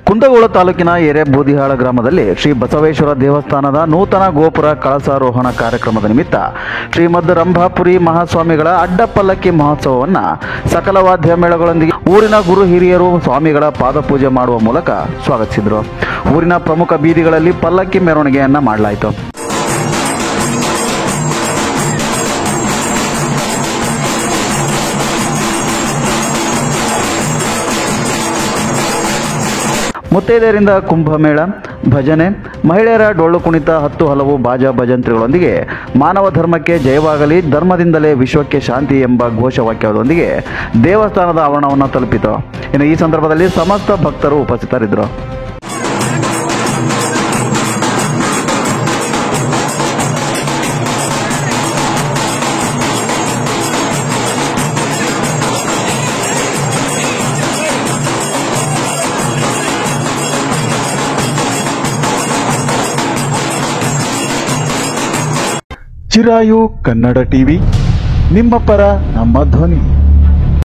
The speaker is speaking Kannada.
ಕುಂದಗೋಳ ತಾಲೂಕಿನ ಎರೆಬೂದಿಹಾಳ ಗ್ರಾಮದಲ್ಲಿ ಶ್ರೀ ಬಸವೇಶ್ವರ ದೇವಸ್ಥಾನದ ನೂತನ ಗೋಪುರ ಕಳಸಾರೋಹಣ ಕಾರ್ಯಕ್ರಮದ ನಿಮಿತ್ತ ಶ್ರೀಮದ್ ರಂಭಾಪುರಿ ಮಹಾಸ್ವಾಮಿಗಳ ಅಡ್ಡಪಲ್ಲಕ್ಕಿ ಮಹೋತ್ಸವವನ್ನು ಸಕಲ ವಾದ್ಯ ಮೇಳಗಳೊಂದಿಗೆ ಊರಿನ ಗುರು ಹಿರಿಯರು ಸ್ವಾಮಿಗಳ ಪಾದಪೂಜೆ ಮಾಡುವ ಮೂಲಕ ಸ್ವಾಗತಿಸಿದರು. ಊರಿನ ಪ್ರಮುಖ ಬೀದಿಗಳಲ್ಲಿ ಪಲ್ಲಕ್ಕಿ ಮೆರವಣಿಗೆಯನ್ನು ಮಾಡಲಾಯಿತು. ಮುತ್ತೈದೆಯರಿಂದ ಕುಂಭಮೇಳ, ಭಜನೆ, ಮಹಿಳೆಯರ ಡೊಳ್ಳು ಕುಣಿತ, 10 ಹಲವು ಬಾಜಾ ಭಜಂತ್ರಿಗಳೊಂದಿಗೆ ಮಾನವ ಧರ್ಮಕ್ಕೆ ಜಯವಾಗಲಿ, ಧರ್ಮದಿಂದಲೇ ವಿಶ್ವಕ್ಕೆ ಶಾಂತಿ ಎಂಬ ಘೋಷವಾಕ್ಯದೊಂದಿಗೆ ದೇವಸ್ಥಾನದ ಆವರಣವನ್ನು ತಲುಪಿತು. ಇನ್ನು ಈ ಸಂದರ್ಭದಲ್ಲಿ ಸಮಸ್ತ ಭಕ್ತರು ಉಪಸ್ಥಿತರಿದ್ದರು. ಚಿರಾಯು ಕನ್ನಡ ಟಿವಿ, ನಿಮ್ಮ ಪರ ನಮ್ಮ ಧ್ವನಿ.